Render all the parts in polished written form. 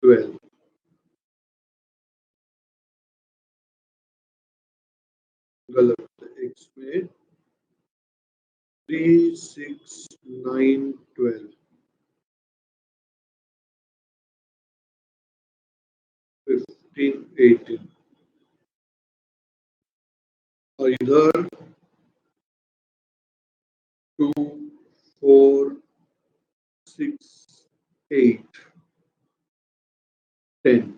12, गलत, x में 3, 6, 9, 12, 15, 18 और इधर 2, 4, 6, 8, 10.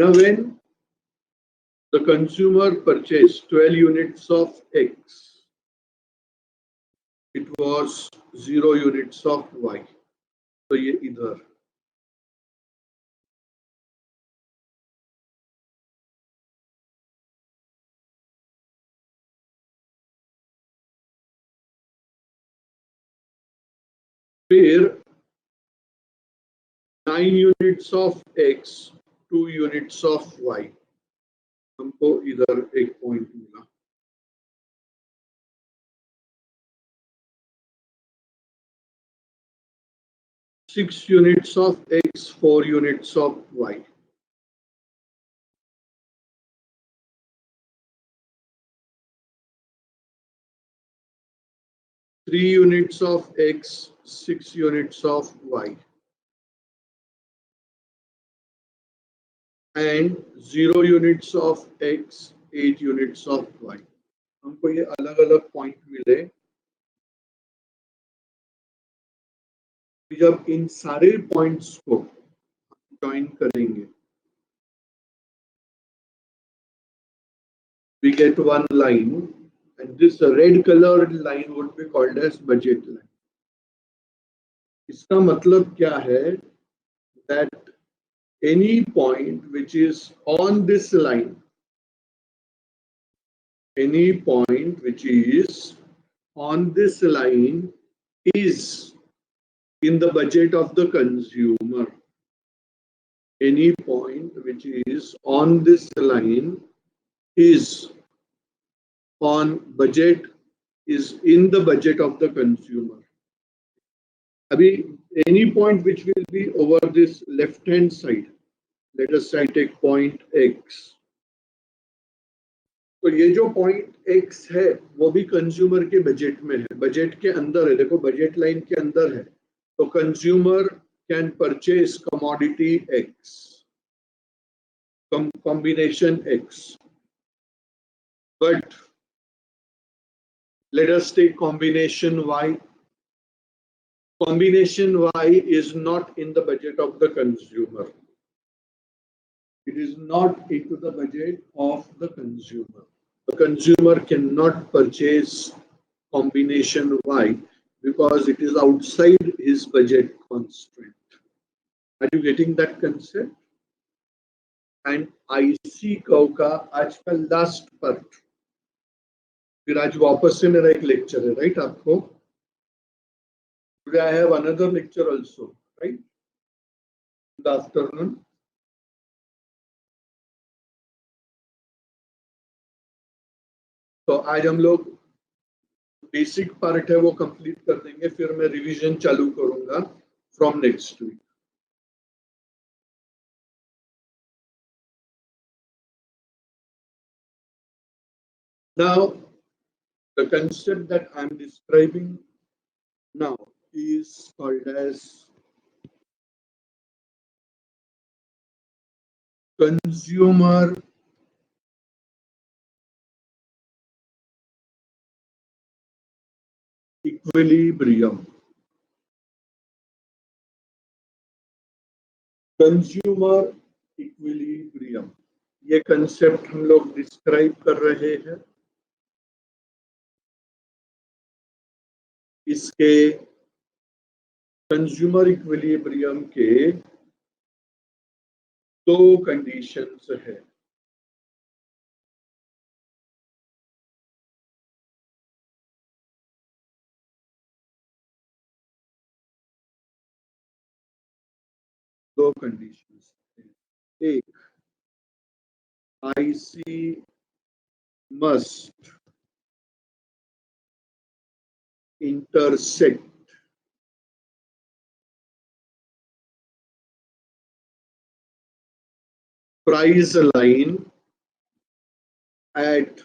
Now, when the consumer purchased 12 units of X, it was 0 units of Y. तो ये इधर, फिर 9 units of X, 2 units of Y. हमको इधर एक पॉइंट मिला. 6 units of X, 4 units of Y. Three units of X, 6 units of Y. And 0 units of X, 8 units of Y. हमको ये अलग अलग पॉइंट मिले. जब इन सारे पॉइंट्स को ज्वाइन करेंगे, we get one line, and this red colored line would be called as budget line. इसका मतलब क्या है? That any point which is on this line, any point which is on this line is in the budget of the consumer. Any point which is on this line is on budget, is in the budget of the consumer. Abhi, any point which will be over this left hand side, let us say take point X. तो ये जो point X है वो भी consumer के budget में है, budget के अंदर है. देखो बजट लाइन के अंदर है. तो consumer can purchase commodity X, combination X. But let us take combination Y. Combination Y is not in the budget of the consumer. It is not into the budget of the consumer. The consumer cannot purchase combination Y because it is outside his budget constraint. Are you getting that concept? And IC curve का आज का last part, फिर आज वापस से मेरा एक lecture है, राइट? आपको today I have another lecture also, right? Good afternoon. तो आज हम लोग बेसिक पार्ट है वो कंप्लीट कर देंगे, फिर मैं रिवीजन चालू करूंगा from next week. Now, the concept that I am describing now is called as consumer equilibrium. Consumer equilibrium, ये कंसेप्ट हम लोग डिस्क्राइब कर रहे हैं. इसके कंज्यूमर इक्विलिब्रियम के दो कंडीशंस है। दो कंडीशंस है। एक, IC must intersect price line at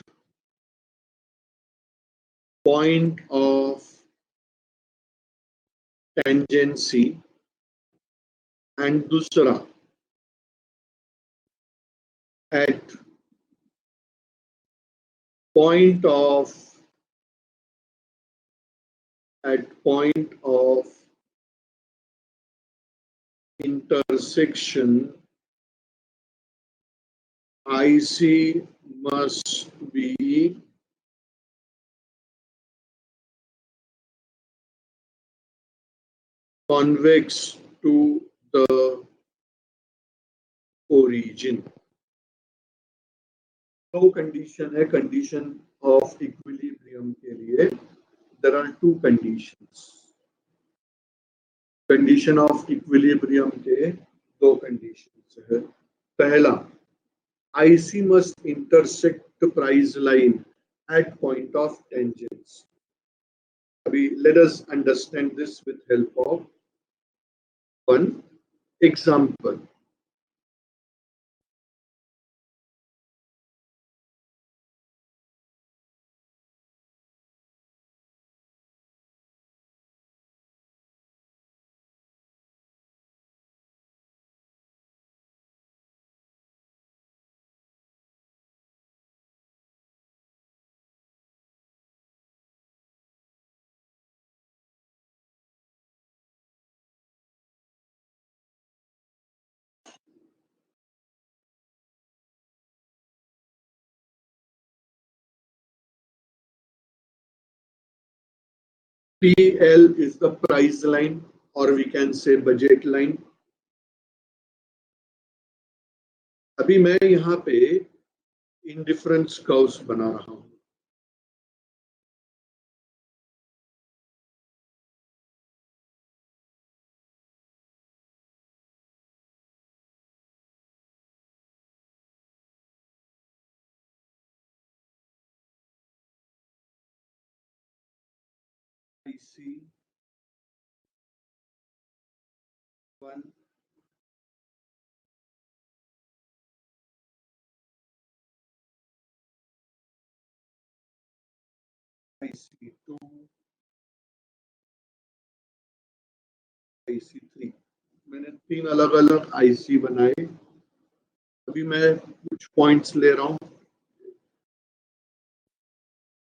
point of tangency, and दूसरा at point of intersection, IC must be convex to the origin. दो कंडीशन है कंडीशन ऑफ इक्विलिब्रियम के लिए। There are two conditions. Condition of equilibrium के दो conditions है। पहला, IC must intersect the price line at point of tangents. अभी let us understand this with help of one example. PL is the price line, or we can say budget line. अभी मैं यहाँ पे indifference curves बना रहा हूँ। IC 1, IC 2, IC 3। मैंने तीन अलग अलग IC बनाए। अभी मैं कुछ पॉइंट्स ले रहा हूँ।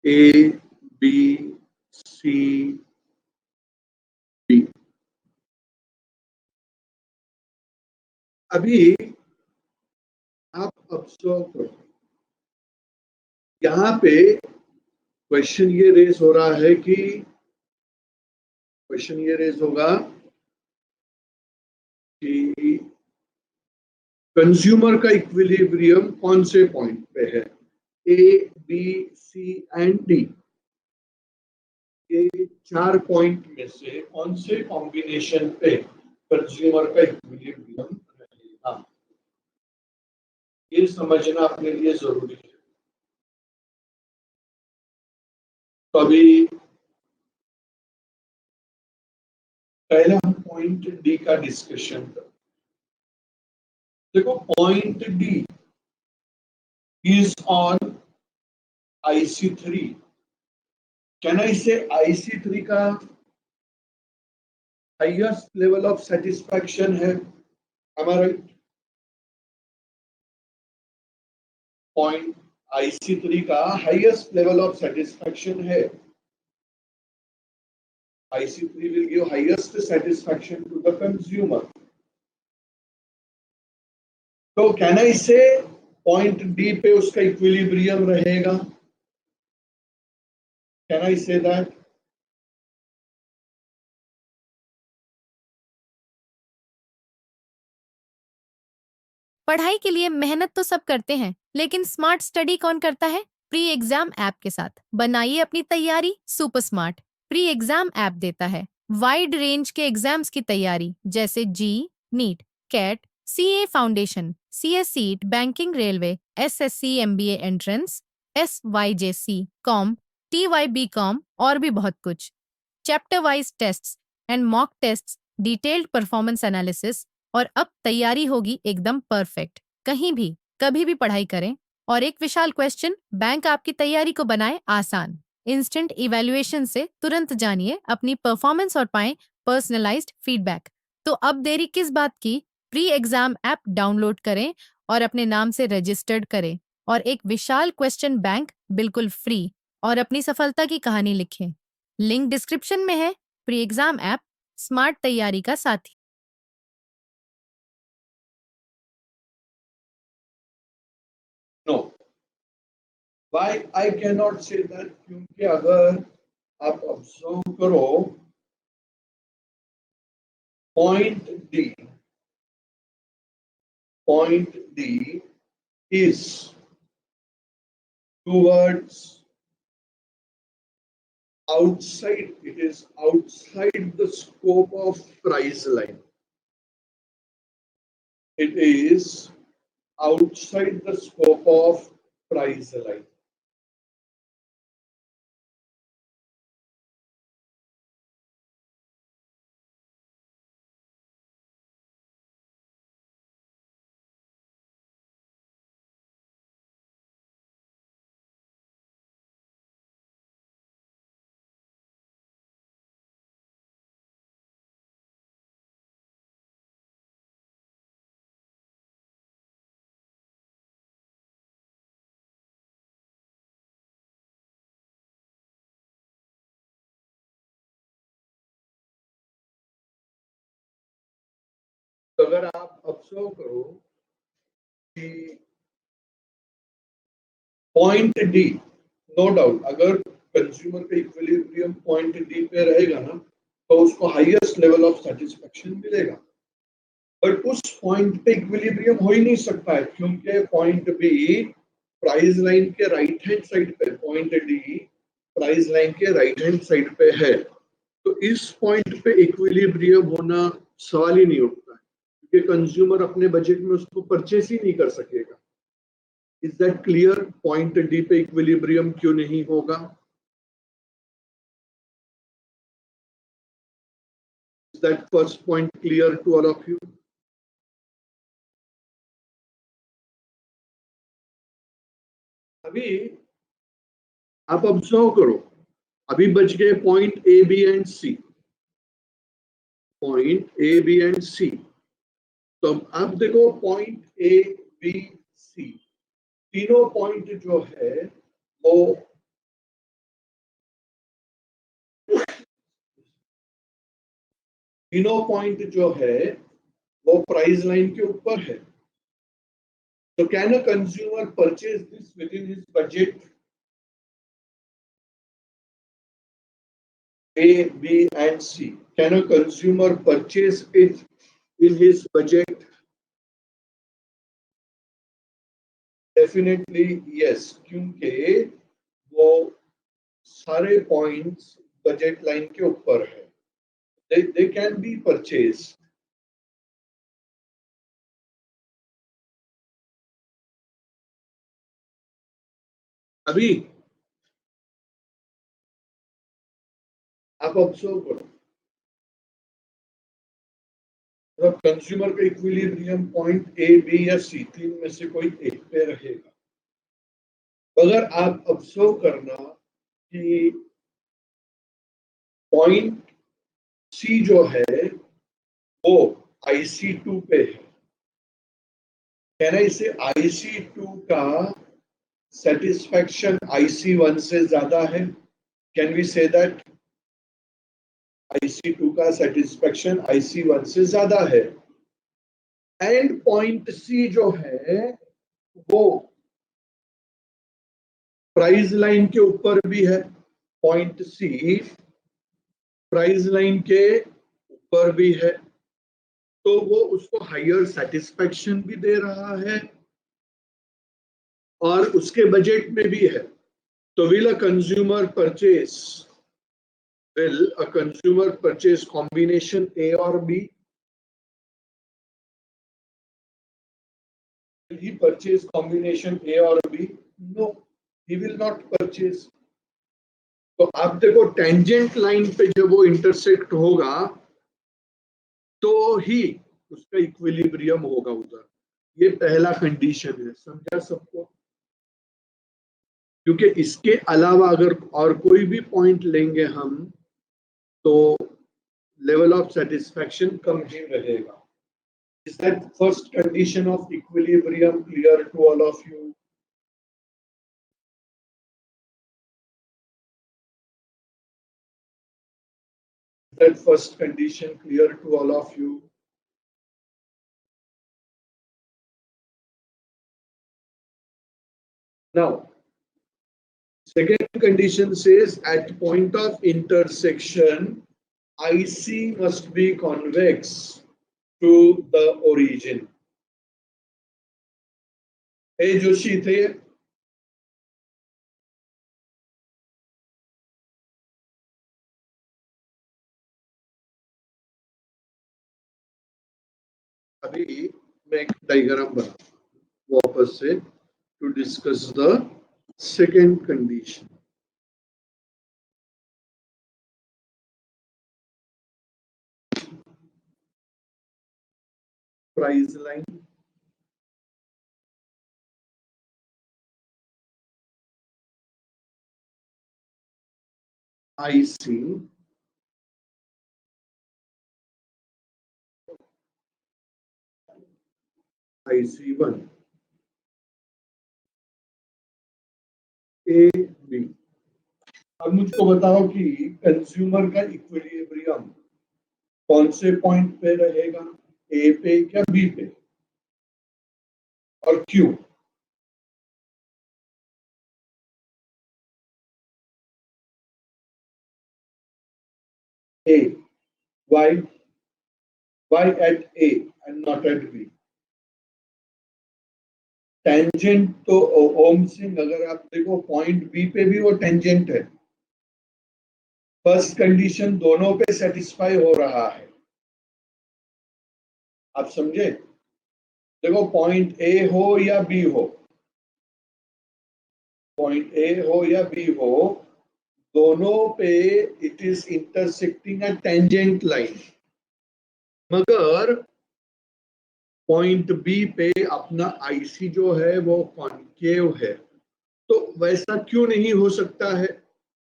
A, B, C, D। अभी आप ऑब्जर्व करो, यहाँ पे क्वेश्चन ये रेज हो रहा है कि क्वेश्चन ये रेज होगा कि कंज्यूमर का इक्विलिब्रियम कौन से पॉइंट पे है। A, B, C and D, ये चार पॉइंट में से कौन से कॉम्बिनेशन पे कंज्यूमर का इक्विलिब्रियम रहेगा, ये समझना अपने लिए जरूरी है। तो अभी पहले हम पॉइंट डी का डिस्कशन करें। देखो, point D is on IC3। Can I से IC3 का हाईएस्ट लेवल ऑफ सेटिस्फैक्शन है, हमारा पॉइंट IC3 का हाईएस्ट लेवल ऑफ सेटिस्फैक्शन है। IC3 will give highest satisfaction to the consumer. तो कैन आई से पॉइंट डी पे उसका इक्विलिब्रियम रहेगा? Can I say that? पढ़ाई के लिए मेहनत तो सब करते हैं, लेकिन स्मार्ट स्टडी कौन करता है? प्री एग्जाम ऐप के साथ बनाइए अपनी तैयारी super smart. Pre exam app देता है वाइड रेंज के एग्जाम्स की तैयारी, जैसे JEE, NEET, CAT, CA foundation, CS CET, banking, railway, SSC, MBA entrance, SYJC, com, TYB com और भी बहुत कुछ। Chapter wise tests and mock tests, detailed performance analysis, और अब तैयारी होगी एकदम परफेक्ट। कहीं भी कभी भी पढ़ाई करें। और एक विशाल क्वेश्चन बैंक आपकी तैयारी को बनाए आसान। इंस्टेंट इवैल्यूएशन से तुरंत जानिए अपनी परफॉर्मेंस और पाएं पर्सनलाइज्ड फीडबैक। तो अब देरी किस बात की? प्री एग्जाम ऐप डाउनलोड करें और अपने नाम से रजिस्टर्ड करें और एक विशाल क्वेश्चन बैंक बिल्कुल फ्री और अपनी सफलता की कहानी लिखें। लिंक डिस्क्रिप्शन में है। प्री एग्जाम ऐप स्मार्ट तैयारी का साथी। No. Why I cannot say that? क्योंकि अगर आप ऑब्जर्व करो point D is towards outside, it is outside the scope of price line. It is outside the scope of price line. तो अगर आप ऑब्जर्व करो कि पॉइंट डी, नो डाउट अगर कंज्यूमर का इक्विलिब्रियम पॉइंट डी पे रहेगा ना तो उसको हाईएस्ट लेवल ऑफ सेटिस्फेक्शन मिलेगा। बट उस पॉइंट पे इक्विलिब्रियम हो ही नहीं सकता है क्योंकि पॉइंट बी प्राइस लाइन के राइट हैंड साइड पे, पॉइंट डी प्राइस लाइन के राइट हैंड साइड पे है। तो इस पॉइंट पे इक्विलिब्रियम होना सवाल ही नहीं उठता है क्योंकि कंज्यूमर अपने बजट में उसको परचेस ही नहीं कर सकेगा। Is that clear? Point D पे इक्विलिब्रियम क्यों नहीं होगा? Is that first point clear to all of you? अभी आप ऑब्जर्व करो, अभी बच गए point A B and C, point A B and C. तो आप देखो पॉइंट ए बी सी तीनों पॉइंट जो है वो तीनों पॉइंट जो है वो प्राइस लाइन के ऊपर है। तो can a consumer purchase this with in his budget? A, B, and C. Can a consumer purchase it in his budget? Definitely yes, क्योंकि वो सारे पॉइंट्स बजट लाइन के ऊपर है। They can be purchased. अभी आप ऑब्जर्व करो, मतलब कंज्यूमर का इक्विलिब्रियम पॉइंट ए बी या सी तीन में से कोई एक पे रहेगा। अगर आप ऑब्जर्व करना कि पॉइंट सी जो है वो IC2 पे है, कहना इसे IC2 का सेटिस्फेक्शन IC1 से ज्यादा है? Can we say that IC2 का सेटिस्फेक्शन IC1 से ज्यादा है? एंड पॉइंट सी जो है वो प्राइस लाइन के ऊपर भी है, पॉइंट सी प्राइस लाइन के ऊपर भी है। तो वो उसको हायर सेटिस्फैक्शन भी दे रहा है और उसके बजट में भी है. तो will a consumer purchase combination A or B? Will he purchase combination A or B? No, he will not purchase. तो आप देखो टेंजेंट लाइन पे जब वो इंटरसेक्ट होगा तो ही उसका इक्विलिब्रियम होगा उधर. ये पहला कंडीशन है, समझा सबको? क्योंकि इसके अलावा अगर और कोई भी पॉइंट लेंगे हम तो लेवल ऑफ सेटिस्फैक्शन कम ही रहेगा. Is that first condition of equilibrium clear to all of you? Is that first condition clear to all of you? Now, second condition says at point of intersection, IC must be convex to the origin. Hey Joshi थे. अभी मैं एक diagram बना वापस से to discuss the second condition. Price line. IC IC1 A B. अब मुझको बताओ कि कंज्यूमर का इक्विलिब्रियम कौन से पॉइंट पे रहेगा, ए पे या बी पे, और क्यों? ए. why at A and not at B? Tangent तो ओम सिंह अगर आप देखो पॉइंट बी पे भी वो टेंजेंट है. फर्स्ट कंडीशन दोनों पे सेटिस्फाई हो रहा है. आप समझे? देखो पॉइंट ए हो या बी हो, पॉइंट ए हो या बी हो, दोनों पे it is intersecting a tangent line. मगर पॉइंट बी पे अपना आईसी जो है वो कॉन्केव है. तो वैसा क्यों नहीं हो सकता है?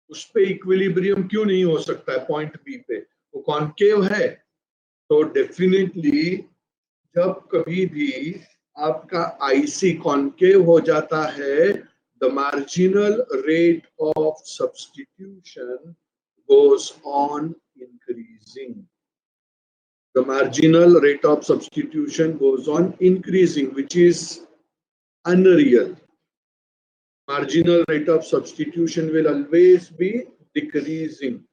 उस पे इक्विलिब्रियम क्यों नहीं हो सकता है पॉइंट बी पे? वो कॉन्केव है. तो डेफिनेटली जब कभी भी आपका आईसी कॉन्केव हो जाता है, the marginal rate of substitution goes on increasing. The marginal rate of substitution goes on increasing, which is unreal. Marginal rate of substitution will always be decreasing.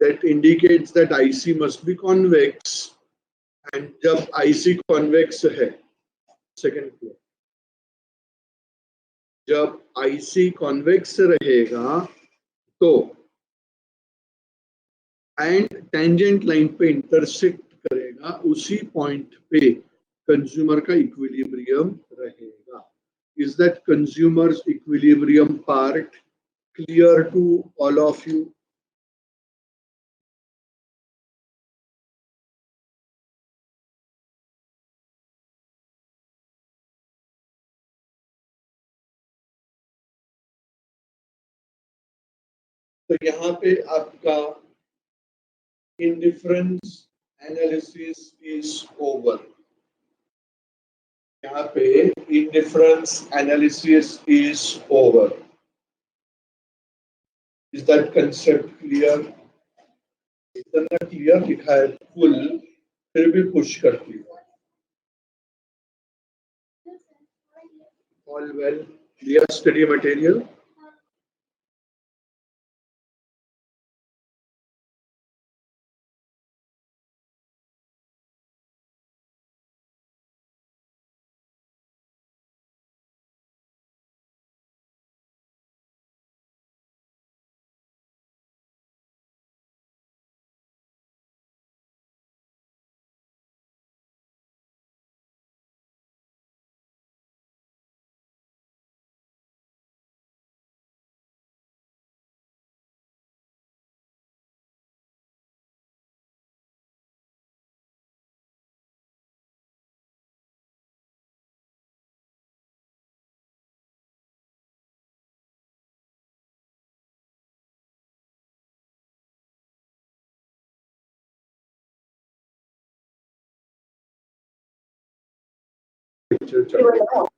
That indicates that IC must be convex. And जब IC convex है, second floor, जब IC convex रहेगा तो and tangent line पे intersect करेगा, उसी point पे consumer का इक्विलिब्रियम रहेगा. Is that consumer's equilibrium part clear to all of you? तो यहाँ पे आपका indifference analysis is over. यहाँ पे indifference analysis is over. Is that concept clear? इतना क्लियर लिखा है फुल, फिर भी पुश करती है. All well, clear study material. Lecture चलेगा.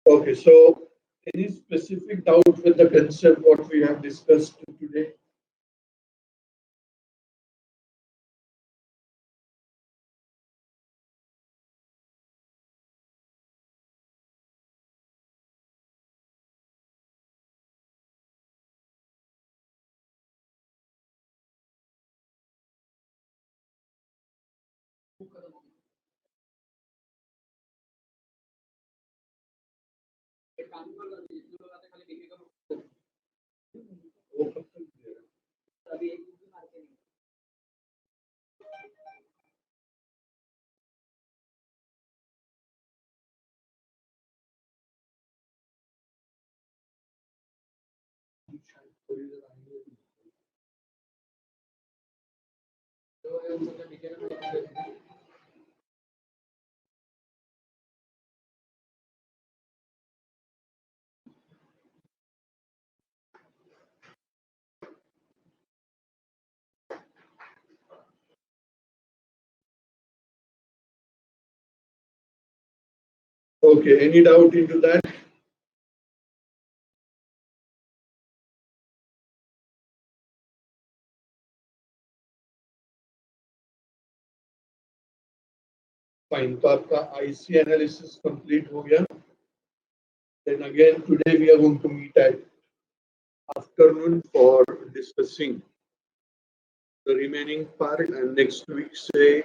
Okay, so any specific doubt with the concept what we have discussed today? वो कब तक देगा? थोड़ी देर आएंगे. Okay, any doubt into that? Fine. तो आपका IC analysis complete हो गया. Then again today we are going to meet at afternoon for discussing the remaining part, and next week से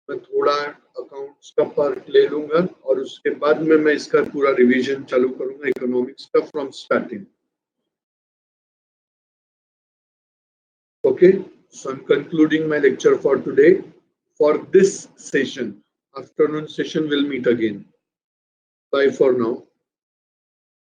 मैं थोड़ा अकाउंट्स का पार्ट ले लूंगा और उसके बाद में मैं इसका पूरा रिवीजन चालू करूंगा इकोनॉमिक्स का from starting. Okay, so I'm concluding my lecture for today. For this session, afternoon session, we'll meet again. Bye for now.